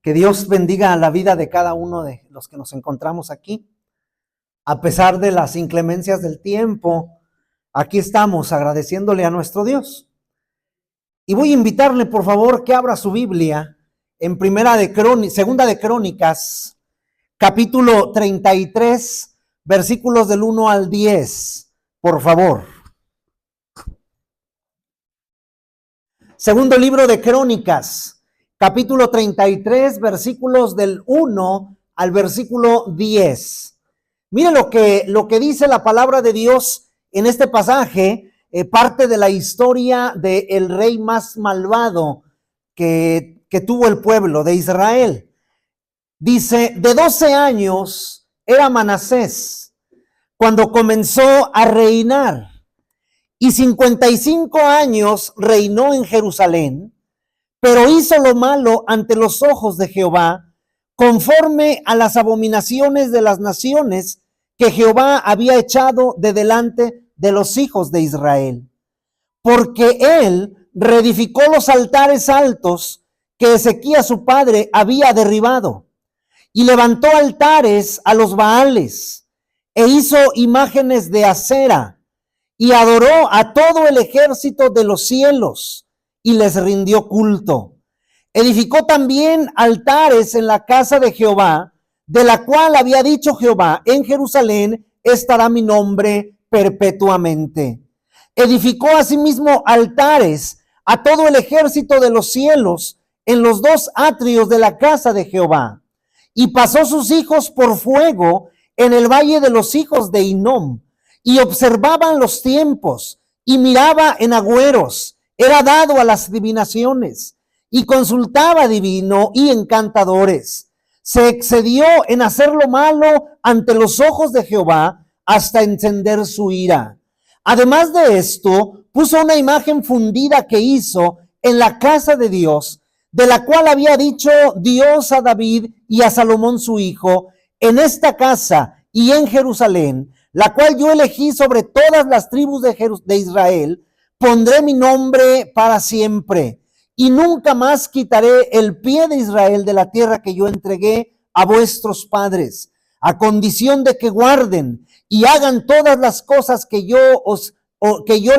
Que Dios bendiga la vida de cada uno de los que nos encontramos aquí. A pesar de las inclemencias del tiempo, aquí estamos agradeciéndole a nuestro Dios. Y voy a invitarle, por favor, que abra su Biblia en Segunda de Crónicas, capítulo 33, versículos del 1 al 10, por favor. Segundo libro de Crónicas, capítulo 33, versículos del 1 al versículo 10. Mire lo que dice la palabra de Dios en este pasaje, parte de la historia del rey más malvado que tuvo el pueblo de Israel. Dice, de 12 años era Manasés cuando comenzó a reinar, y 55 años reinó en Jerusalén, pero hizo lo malo ante los ojos de Jehová, conforme a las abominaciones de las naciones que Jehová había echado de delante de los hijos de Israel. Porque él reedificó los altares altos que Ezequías su padre había derribado, y levantó altares a los Baales, e hizo imágenes de acera, y adoró a todo el ejército de los cielos, y les rindió culto. Edificó también altares en la casa de Jehová, de la cual había dicho Jehová, en Jerusalén estará mi nombre perpetuamente. Edificó asimismo altares a todo el ejército de los cielos en los dos atrios de la casa de Jehová, y pasó sus hijos por fuego en el valle de los hijos de Hinnom, y observaban los tiempos, y miraba en agüeros, era dado a las adivinaciones, y consultaba divino y encantadores. Se excedió en hacer lo malo ante los ojos de Jehová hasta encender su ira. Además de esto, puso una imagen fundida que hizo en la casa de Dios, de la cual había dicho Dios a David y a Salomón su hijo, en esta casa y en Jerusalén, la cual yo elegí sobre todas las tribus de Israel, pondré mi nombre para siempre, y nunca más quitaré el pie de Israel de la tierra que yo entregué a vuestros padres, a condición de que guarden y hagan todas las cosas que yo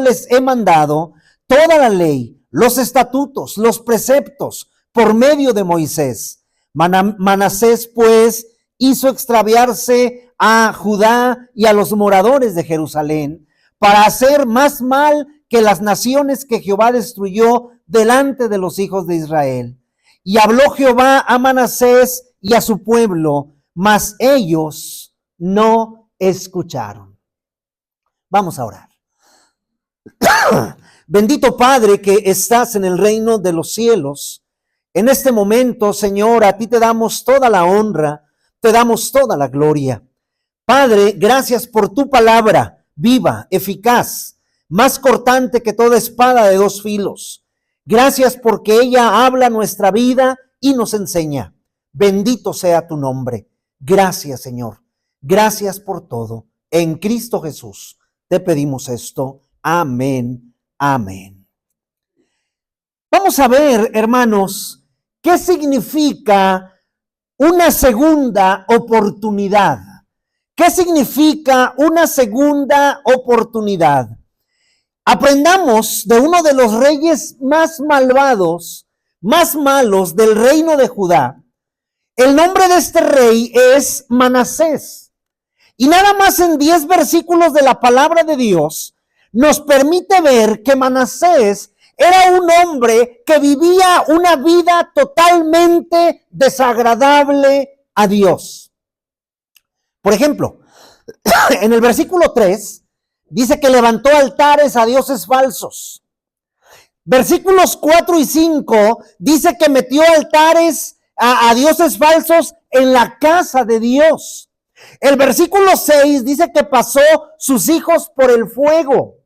les he mandado, toda la ley, los estatutos, los preceptos, por medio de Moisés. Manasés, pues, hizo extraviarse a Judá y a los moradores de Jerusalén, para hacer más mal que las naciones que Jehová destruyó delante de los hijos de Israel. Y habló Jehová a Manasés y a su pueblo, mas ellos no escucharon. Vamos a orar. Bendito Padre que estás en el reino de los cielos, en este momento, Señor, a ti te damos toda la honra, te damos toda la gloria. Padre, gracias por tu palabra viva, eficaz, más cortante que toda espada de dos filos. Gracias porque ella habla nuestra vida y nos enseña. Bendito sea tu nombre. Gracias, Señor. Gracias por todo. En Cristo Jesús te pedimos esto. Amén. Amén. Vamos a ver, hermanos, qué significa una segunda oportunidad. ¿Qué significa una segunda oportunidad? Aprendamos de uno de los reyes más malvados, más malos del reino de Judá. El nombre de este rey es Manasés. Y nada más en 10 versículos de la palabra de Dios nos permite ver que Manasés era un hombre que vivía una vida totalmente desagradable a Dios. Por ejemplo, en el versículo 3 dice que levantó altares a dioses falsos. Versículos 4 y 5 dice que metió altares a dioses falsos en la casa de Dios. El versículo 6 dice que pasó sus hijos por el fuego.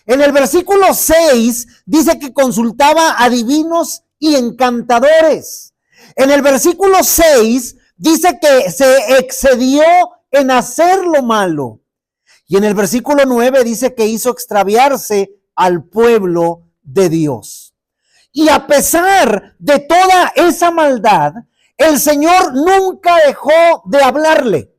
En el versículo 6 dice que consultaba a divinos y encantadores. En el versículo 6 dice que se excedió en hacer lo malo. Y en el versículo 9 dice que hizo extraviarse al pueblo de Dios. Y a pesar de toda esa maldad, el Señor nunca dejó de hablarle.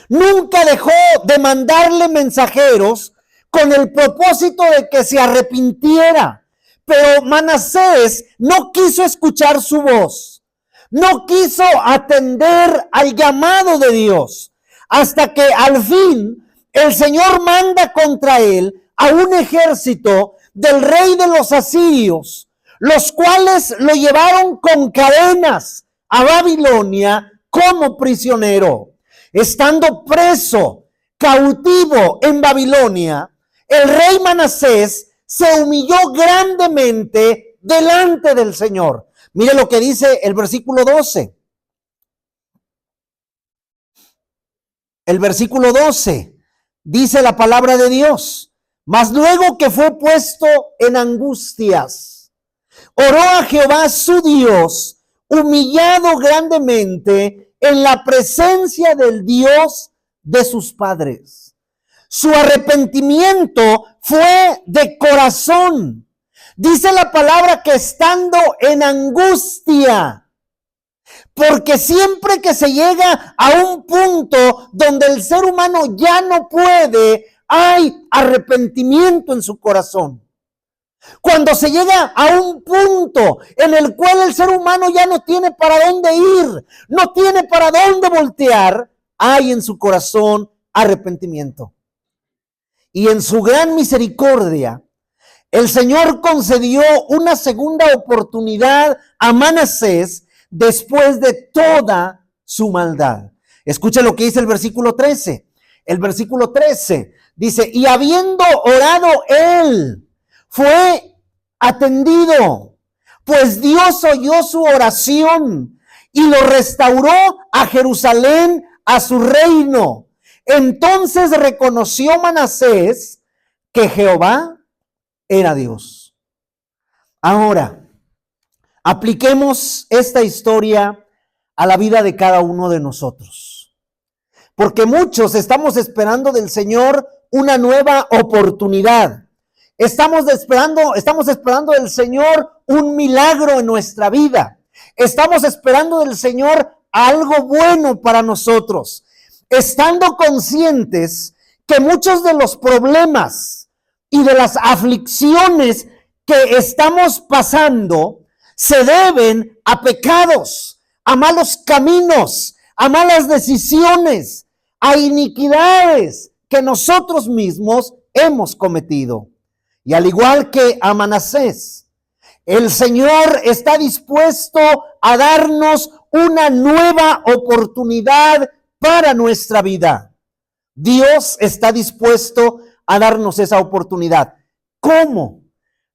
Nunca dejó de mandarle mensajeros con el propósito de que se arrepintiera. Pero Manasés no quiso escuchar su voz. No quiso atender al llamado de Dios. Hasta que al fin el Señor manda contra él a un ejército del rey de los asirios, los cuales lo llevaron con cadenas a Babilonia como prisionero. Estando preso, cautivo en Babilonia, el rey Manasés se humilló grandemente delante del Señor. Mire lo que dice el versículo 12. El versículo 12 dice la palabra de Dios: mas luego que fue puesto en angustias, oró a Jehová su Dios, humillado grandemente en la presencia del Dios de sus padres. Su arrepentimiento fue de corazón. Dice la palabra que estando en angustia, porque siempre que se llega a un punto donde el ser humano ya no puede, hay arrepentimiento en su corazón. Cuando se llega a un punto en el cual el ser humano ya no tiene para dónde ir, no tiene para dónde voltear, hay en su corazón arrepentimiento. Y en su gran misericordia, el Señor concedió una segunda oportunidad a Manasés después de toda su maldad. Escucha lo que dice el versículo 13. El versículo 13 dice: y habiendo orado él, fue atendido, pues Dios oyó su oración y lo restauró a Jerusalén, a su reino. Entonces reconoció Manasés que Jehová era Dios. Ahora, apliquemos esta historia a la vida de cada uno de nosotros. Porque muchos estamos esperando del Señor una nueva oportunidad. Estamos esperando del Señor un milagro en nuestra vida. Estamos esperando del Señor algo bueno para nosotros, estando conscientes que muchos de los problemas y de las aflicciones que estamos pasando se deben a pecados, a malos caminos, a malas decisiones, a iniquidades que nosotros mismos hemos cometido. Y al igual que a Manasés, el Señor está dispuesto a darnos una nueva oportunidad para nuestra vida. Dios está dispuesto a darnos esa oportunidad. ¿Cómo?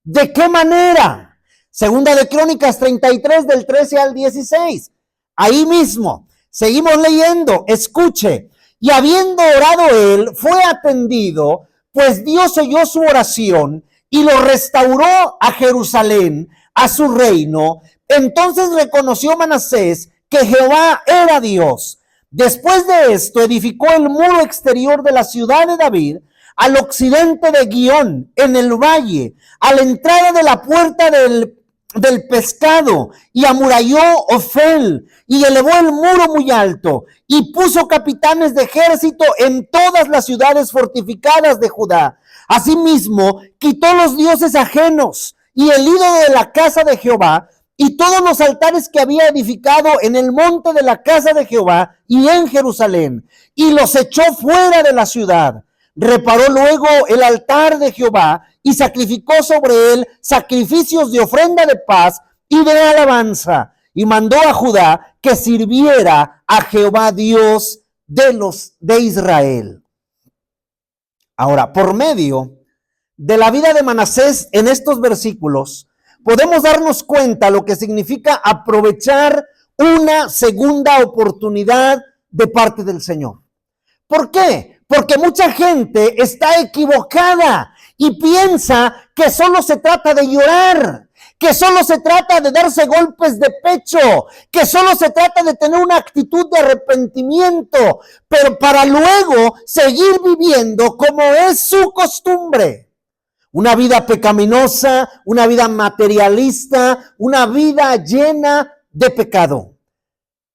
¿De qué manera? Segunda de Crónicas 33 del 13 al 16. Ahí mismo, seguimos leyendo, escuche. Y habiendo orado él, fue atendido, pues Dios oyó su oración y lo restauró a Jerusalén, a su reino. Entonces reconoció Manasés que Jehová era Dios. Después de esto, edificó el muro exterior de la ciudad de David, al occidente de Guión, en el valle, a la entrada de la puerta del pescado, y amuralló Ofel, y elevó el muro muy alto, y puso capitanes de ejército en todas las ciudades fortificadas de Judá. Asimismo, quitó los dioses ajenos y el ídolo de la casa de Jehová, y todos los altares que había edificado en el monte de la casa de Jehová y en Jerusalén, y los echó fuera de la ciudad. Reparó luego el altar de Jehová y sacrificó sobre él sacrificios de ofrenda de paz y de alabanza, y mandó a Judá que sirviera a Jehová Dios de Israel. Ahora, por medio de la vida de Manasés en estos versículos, podemos darnos cuenta lo que significa aprovechar una segunda oportunidad de parte del Señor. ¿Por qué? Porque mucha gente está equivocada y piensa que solo se trata de llorar, que solo se trata de darse golpes de pecho, que solo se trata de tener una actitud de arrepentimiento, pero para luego seguir viviendo como es su costumbre. Una vida pecaminosa, una vida materialista, una vida llena de pecado.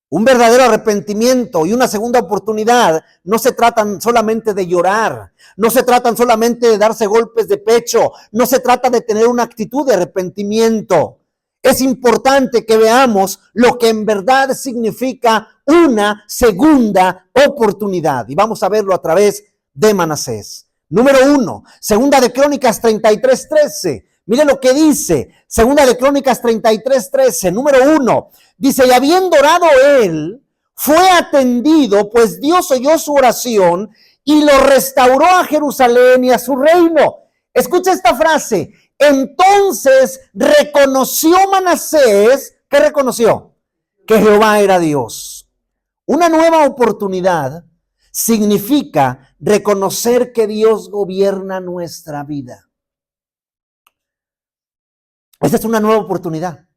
Un verdadero arrepentimiento y una segunda oportunidad no se tratan solamente de llorar, no se tratan solamente de darse golpes de pecho, no se trata de tener una actitud de arrepentimiento. Es importante que veamos lo que en verdad significa una segunda oportunidad. Y vamos a verlo a través de Manasés. Número 1, Segunda de Crónicas 33:13. Mire lo que dice, Segunda de Crónicas 33:13, número 1. Dice, y habiendo orado él, fue atendido, pues Dios oyó su oración y lo restauró a Jerusalén y a su reino. Escucha esta frase. Entonces reconoció Manasés, ¿qué reconoció? Que Jehová era Dios. Una nueva oportunidad significa reconocer que Dios gobierna nuestra vida. Esta es una nueva oportunidad.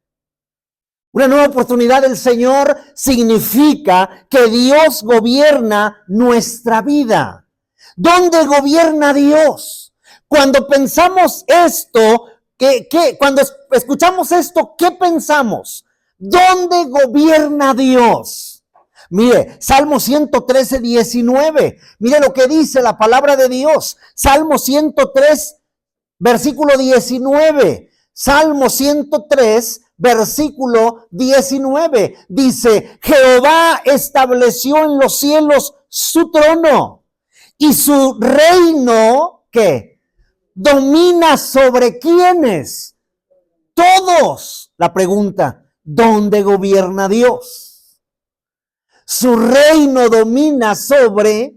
Una nueva oportunidad del Señor significa que Dios gobierna nuestra vida. ¿Dónde gobierna Dios? Cuando pensamos esto, cuando escuchamos esto, ¿qué pensamos? ¿Dónde gobierna Dios? Mire, Salmo 113:19. Mire lo que dice la palabra de Dios. Salmo 103, versículo 19. Salmo 103, versículo 19. Dice, Jehová estableció en los cielos su trono y su reino, ¿qué? Domina sobre ¿quiénes? Todos. La pregunta, ¿dónde gobierna Dios? Su reino domina sobre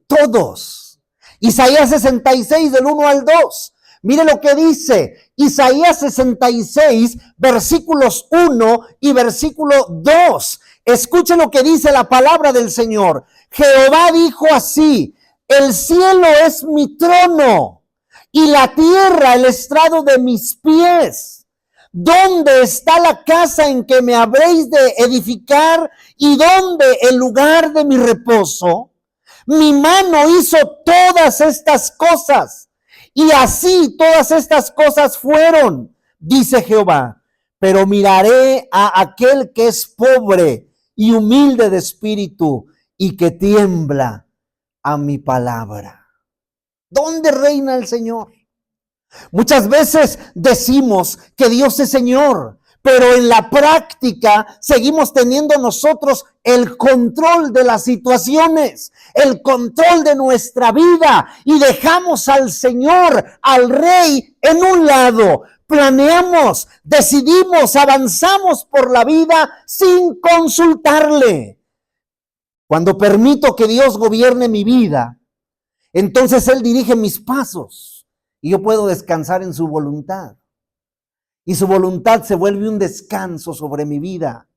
todos. Isaías 66, del 1 al 2. Mire lo que dice Isaías 66, versículos 1 y versículo 2. Escuche lo que dice la palabra del Señor. Jehová dijo así, el cielo es mi trono y la tierra el estrado de mis pies. ¿Dónde está la casa en que me habréis de edificar y dónde el lugar de mi reposo? Mi mano hizo todas estas cosas y así todas estas cosas fueron, dice Jehová. Pero miraré a aquel que es pobre y humilde de espíritu y que tiembla a mi palabra. ¿Dónde reina el Señor? Muchas veces decimos que Dios es Señor, pero en la práctica seguimos teniendo nosotros el control de las situaciones, el control de nuestra vida y dejamos al Señor, al Rey en un lado. Planeamos, decidimos, avanzamos por la vida sin consultarle. Cuando permito que Dios gobierne mi vida, entonces Él dirige mis pasos y yo puedo descansar en su voluntad. Y su voluntad se vuelve un descanso sobre mi vida.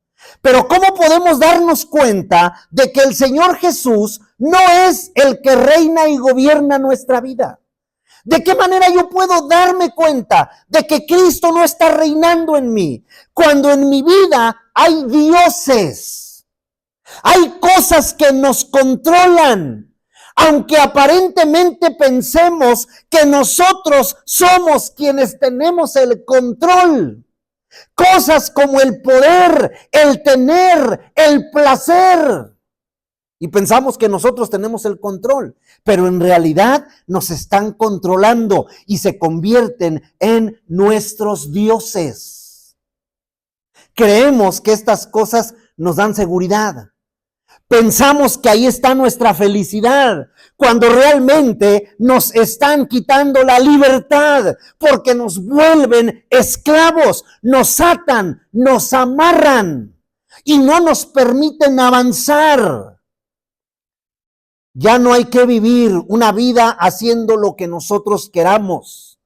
Pero ¿cómo podemos darnos cuenta de que el Señor Jesús no es el que reina y gobierna nuestra vida? ¿De qué manera yo puedo darme cuenta de que Cristo no está reinando en mí? Cuando en mi vida hay dioses, hay cosas que nos controlan. Aunque aparentemente pensemos que nosotros somos quienes tenemos el control. Cosas como el poder, el tener, el placer. Y pensamos que nosotros tenemos el control, pero en realidad nos están controlando y se convierten en nuestros dioses. Creemos que estas cosas nos dan seguridad. Pensamos que ahí está nuestra felicidad, cuando realmente nos están quitando la libertad, porque nos vuelven esclavos, nos atan, nos amarran y no nos permiten avanzar. Ya no hay que vivir una vida haciendo lo que nosotros queramos.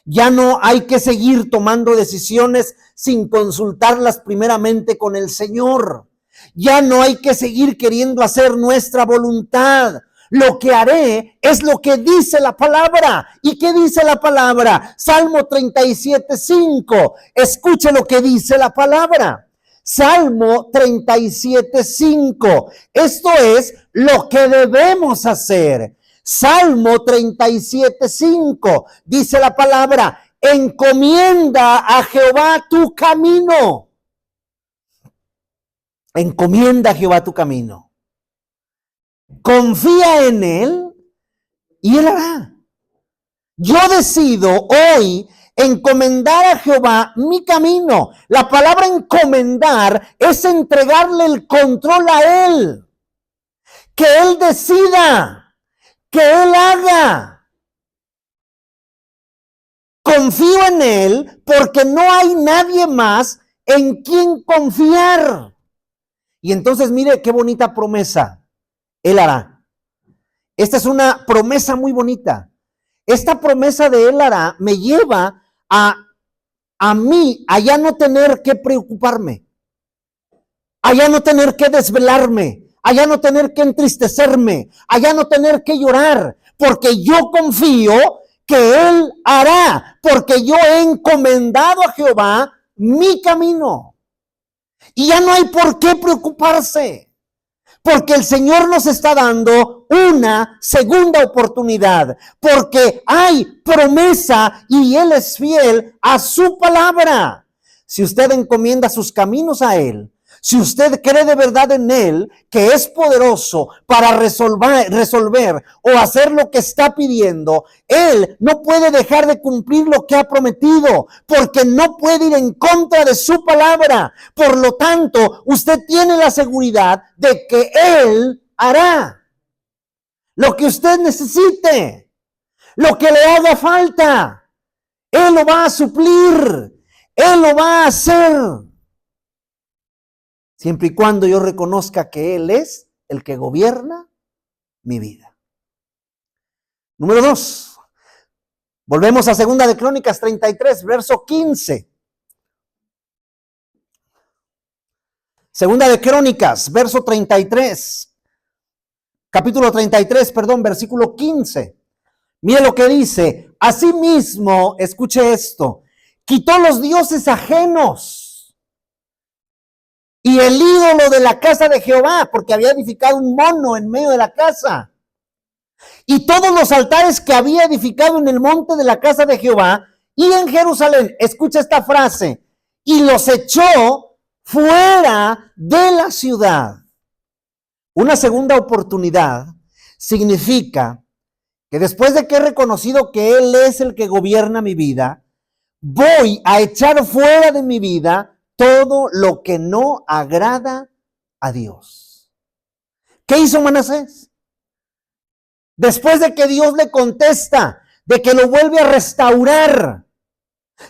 Ya no hay que seguir tomando decisiones sin consultarlas primeramente con el Señor. Ya no hay que seguir queriendo hacer nuestra voluntad. Lo que haré es lo que dice la palabra. ¿Y qué dice la palabra? Salmo 37:5. Escuche lo que dice la palabra. Salmo 37:5. Esto es lo que debemos hacer. Salmo 37:5. Dice la palabra: encomienda a Jehová tu camino Encomienda a Jehová tu camino. Confía en Él y Él hará. Yo decido hoy encomendar a Jehová mi camino. La palabra encomendar es entregarle el control a Él. Que Él decida, que Él haga. Confío en Él porque no hay nadie más en quien confiar. Y entonces mire qué bonita promesa. Él hará. Esta es una promesa muy bonita. Esta promesa de Él hará me lleva a mí, a ya no tener que preocuparme, a ya no tener que desvelarme, a ya no tener que entristecerme, a ya no tener que llorar, porque yo confío que Él hará, porque yo he encomendado a Jehová mi camino. Y ya no hay por qué preocuparse. Porque el Señor nos está dando una segunda oportunidad, porque hay promesa y Él es fiel a su palabra. Si usted encomienda sus caminos a Él, si usted cree de verdad en Él, que es poderoso para resolver o hacer lo que está pidiendo, Él no puede dejar de cumplir lo que ha prometido, porque no puede ir en contra de su palabra. Por lo tanto, usted tiene la seguridad de que Él hará lo que usted necesite, lo que le haga falta. Él lo va a suplir, Él lo va a hacer. Siempre y cuando yo reconozca que Él es el que gobierna mi vida. Número 2. Volvemos a 2 de Crónicas 33, verso 15. 2 de Crónicas, verso 33. Capítulo 33, perdón, versículo 15. Mire lo que dice. Asimismo, escuche esto, quitó los dioses ajenos y el ídolo de la casa de Jehová, porque había edificado un mono en medio de la casa. Y todos los altares que había edificado en el monte de la casa de Jehová y en Jerusalén. Escucha esta frase. Y los echó fuera de la ciudad. Una segunda oportunidad significa que después de que he reconocido que Él es el que gobierna mi vida, voy a echar fuera de mi vida todo lo que no agrada a Dios. ¿Qué hizo Manasés? Después de que Dios le contesta, de que lo vuelve a restaurar,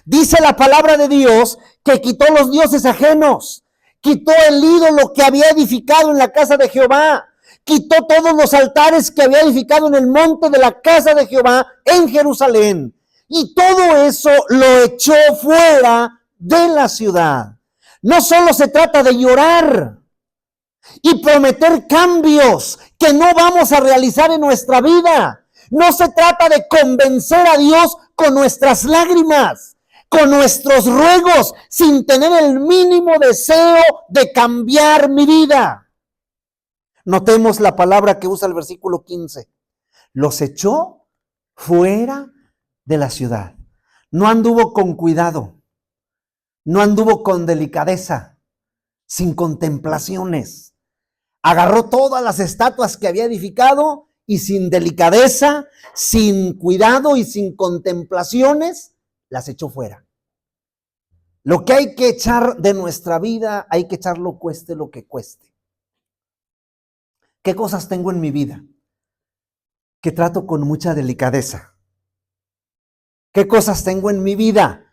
dice la palabra de Dios que quitó los dioses ajenos, quitó el ídolo que había edificado en la casa de Jehová, quitó todos los altares que había edificado en el monte de la casa de Jehová en Jerusalén. Y todo eso lo echó fuera de la ciudad. No solo se trata de llorar y prometer cambios que no vamos a realizar en nuestra vida. No se trata de convencer a Dios con nuestras lágrimas, con nuestros ruegos, sin tener el mínimo deseo de cambiar mi vida. Notemos la palabra que usa el versículo 15. Los echó fuera de la ciudad. No anduvo con cuidado. No anduvo con delicadeza, sin contemplaciones. Agarró todas las estatuas que había edificado y sin delicadeza, sin cuidado y sin contemplaciones, las echó fuera. Lo que hay que echar de nuestra vida, hay que echarlo cueste lo que cueste. ¿Qué cosas tengo en mi vida que trato con mucha delicadeza? ¿Qué cosas tengo en mi vida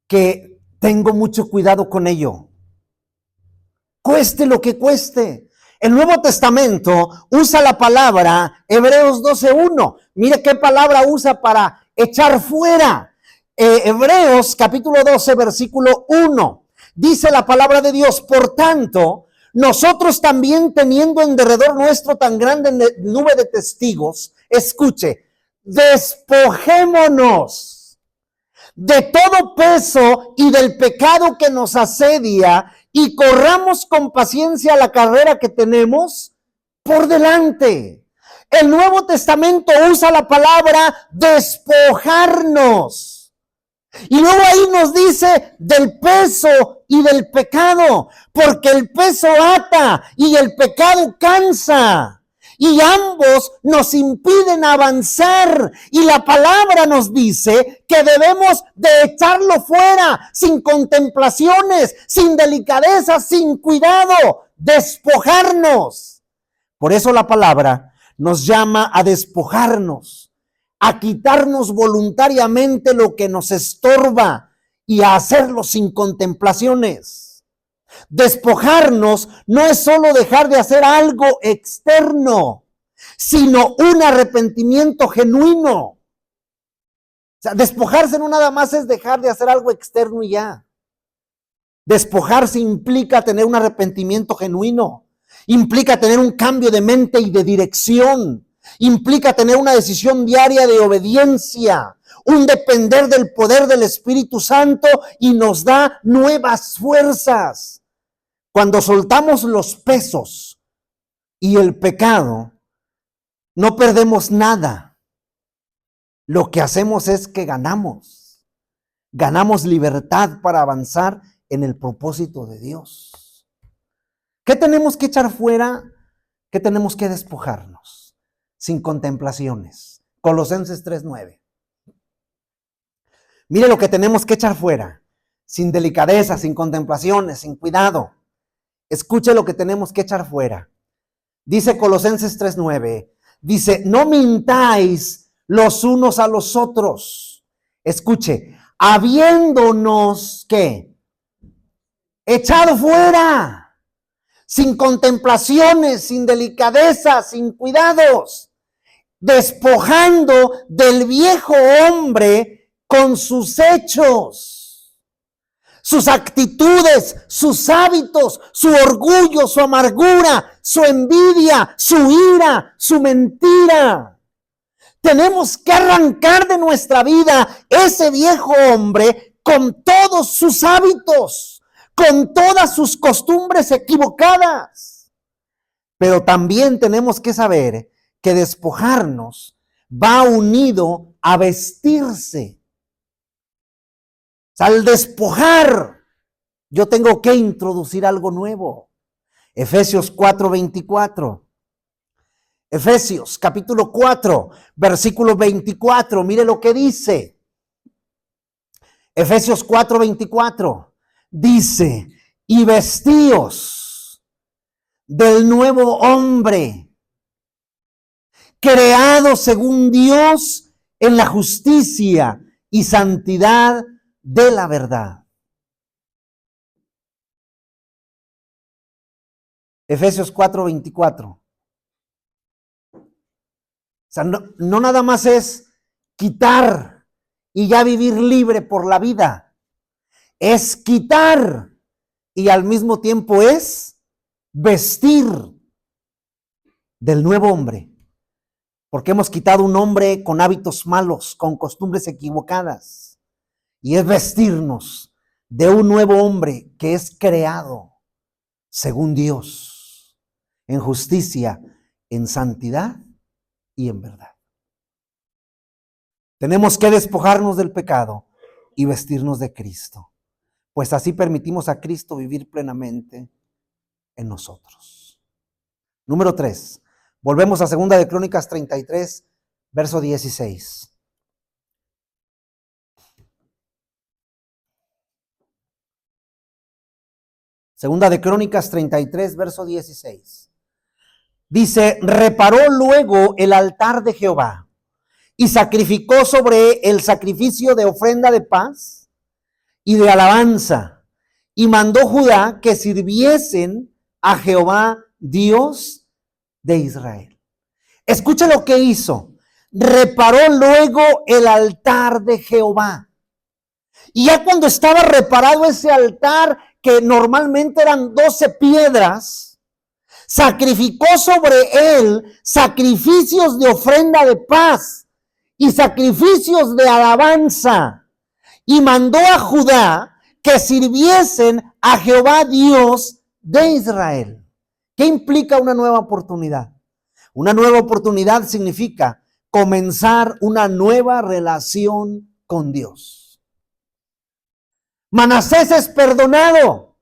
que tengo mucho cuidado con ello? Cueste lo que cueste. El Nuevo Testamento usa la palabra Hebreos 12:1. Mire qué palabra usa para echar fuera. Hebreos capítulo 12, versículo 1. Dice la palabra de Dios: por tanto, nosotros también, teniendo en derredor nuestro tan grande nube de testigos, escuche, despojémonos de todo peso y del pecado que nos asedia y corramos con paciencia la carrera que tenemos por delante. El Nuevo Testamento usa la palabra despojarnos. Y luego ahí nos dice del peso y del pecado, porque el peso ata y el pecado cansa. Y ambos nos impiden avanzar. Y la palabra nos dice que debemos de echarlo fuera, sin contemplaciones, sin delicadeza, sin cuidado, despojarnos. Por eso la palabra nos llama a despojarnos, a quitarnos voluntariamente lo que nos estorba y a hacerlo sin contemplaciones. Despojarnos no es solo dejar de hacer algo externo, sino un arrepentimiento genuino. O sea, despojarse no nada más es dejar de hacer algo externo y ya. Despojarse implica tener un arrepentimiento genuino, implica tener un cambio de mente y de dirección, implica tener una decisión diaria de obediencia, un depender del poder del Espíritu Santo, y nos da nuevas fuerzas. Cuando soltamos los pesos y el pecado, no perdemos nada. Lo que hacemos es que ganamos libertad para avanzar en el propósito de Dios. ¿Qué tenemos que echar fuera? ¿Qué tenemos que despojarnos? Sin contemplaciones. Colosenses 3:9. Mire lo que tenemos que echar fuera. Sin delicadeza, sin contemplaciones, sin cuidado. Escuche lo que tenemos que echar fuera. Dice Colosenses 3:9. Dice, no mintáis los unos a los otros. Escuche, habiéndonos, ¿qué? Echado fuera. Sin contemplaciones, sin delicadeza, sin cuidados. Despojando del viejo hombre con sus hechos, sus actitudes, sus hábitos, su orgullo, su amargura, su envidia, su ira, su mentira. Tenemos que arrancar de nuestra vida ese viejo hombre con todos sus hábitos, con todas sus costumbres equivocadas. Pero también tenemos que saber que despojarnos va unido a vestirse. Al despojar, yo tengo que introducir algo nuevo. Efesios 4:24. Efesios capítulo 4, versículo 24. Mire lo que dice. Efesios 4:24. Dice, y vestíos del nuevo hombre, creado según Dios en la justicia y santidad de la verdad. Efesios 4:24. O sea, no nada más es quitar y ya vivir libre por la vida. Es quitar y al mismo tiempo es vestir del nuevo hombre. Porque hemos quitado un hombre con hábitos malos, con costumbres equivocadas. Y es vestirnos de un nuevo hombre que es creado según Dios, en justicia, en santidad y en verdad. Tenemos que despojarnos del pecado y vestirnos de Cristo, pues así permitimos a Cristo vivir plenamente en nosotros. Número 3. Volvemos a 2 de Crónicas 33, verso 16. Segunda de Crónicas 33, verso 16. Dice, reparó luego el altar de Jehová y sacrificó sobre el sacrificio de ofrenda de paz y de alabanza, y mandó Judá que sirviesen a Jehová, Dios de Israel. Escucha lo que hizo. Reparó luego el altar de Jehová. Y ya cuando estaba reparado ese altar, que normalmente eran 12 piedras, sacrificó sobre él sacrificios de ofrenda de paz y sacrificios de alabanza, y mandó a Judá que sirviesen a Jehová, Dios de Israel. ¿Qué implica una nueva oportunidad? Una nueva oportunidad significa comenzar una nueva relación con Dios. Manasés es perdonado.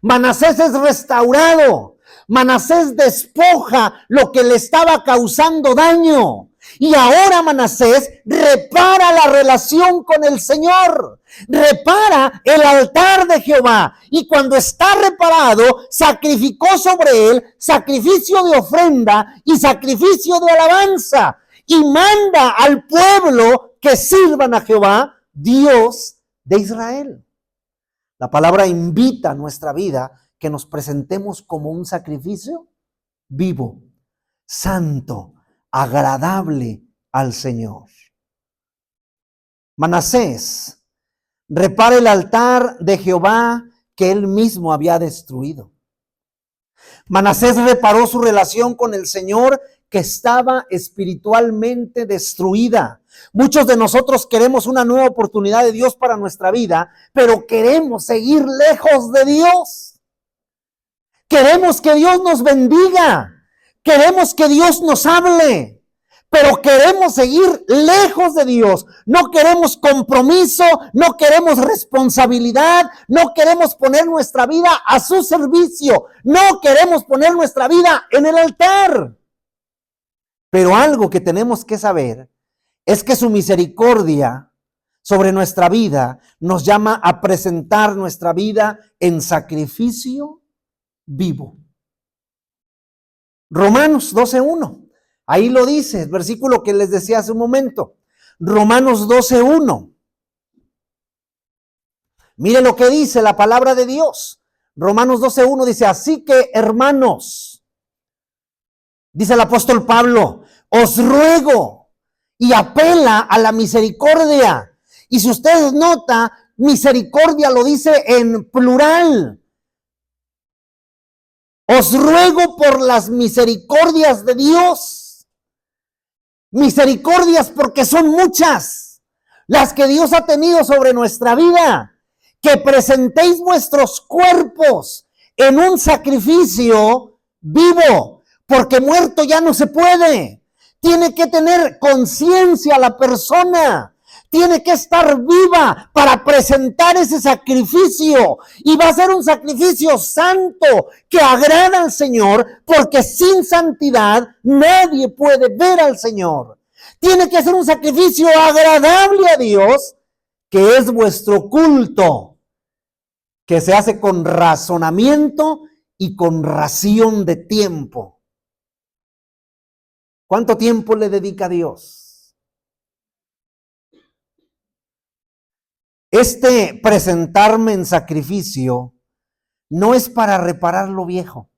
Manasés es restaurado. Manasés despoja lo que le estaba causando daño. Y ahora Manasés repara la relación con el Señor. Repara el altar de Jehová. Y cuando está reparado, sacrificó sobre él sacrificio de ofrenda y sacrificio de alabanza. Y manda al pueblo que sirvan a Jehová, Dios de Israel. La palabra invita a nuestra vida que nos presentemos como un sacrificio vivo, santo, agradable al Señor. Manasés repara el altar de Jehová que él mismo había destruido. Manasés reparó su relación con el Señor que estaba espiritualmente destruida. Muchos de nosotros queremos una nueva oportunidad de Dios para nuestra vida, pero queremos seguir lejos de Dios. Queremos que Dios nos bendiga. Queremos que Dios nos hable, pero queremos seguir lejos de Dios. No queremos compromiso, no queremos responsabilidad, no queremos poner nuestra vida a su servicio, no queremos poner nuestra vida en el altar. Pero algo que tenemos que saber es que su misericordia sobre nuestra vida nos llama a presentar nuestra vida en sacrificio vivo. Romanos 12:1. Ahí lo dice, el versículo que les decía hace un momento. Romanos 12:1. Mire lo que dice la palabra de Dios. Romanos 12:1 dice, así que hermanos, dice el apóstol Pablo, os ruego, y apela a la misericordia. Y si ustedes notan, misericordia lo dice en plural. Os ruego por las misericordias de Dios. Misericordias porque son muchas las que Dios ha tenido sobre nuestra vida. Que presentéis vuestros cuerpos en un sacrificio vivo, porque muerto ya no se puede. Tiene que tener conciencia la persona. Tiene que estar viva para presentar ese sacrificio. Y va a ser un sacrificio santo que agrada al Señor, porque sin santidad nadie puede ver al Señor. Tiene que ser un sacrificio agradable a Dios, que es vuestro culto, que se hace con razonamiento y con ración de tiempo. ¿Cuánto tiempo le dedica a Dios? Este presentarme en sacrificio no es para reparar lo viejo,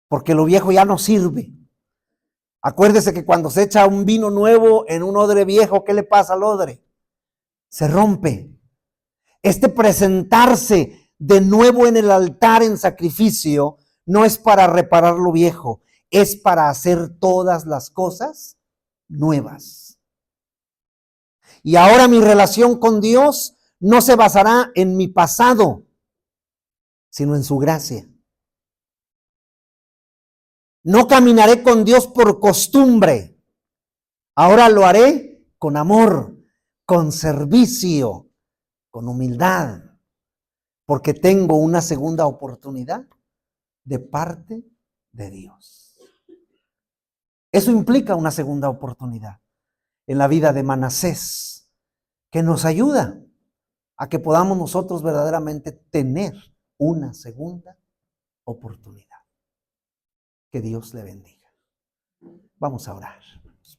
porque lo viejo ya no sirve. Acuérdese que cuando se echa un vino nuevo en un odre viejo, ¿qué le pasa al odre? Se rompe. Este presentarse de nuevo en el altar en sacrificio no es para reparar lo viejo, es para hacer todas las cosas nuevas. Y ahora mi relación con Dios no se basará en mi pasado, sino en su gracia. No caminaré con Dios por costumbre. Ahora lo haré con amor, con servicio, con humildad, porque tengo una segunda oportunidad de parte de Dios. Eso implica una segunda oportunidad en la vida de Manasés, que nos ayuda a que podamos nosotros verdaderamente tener una segunda oportunidad. Que Dios le bendiga. Vamos a orar.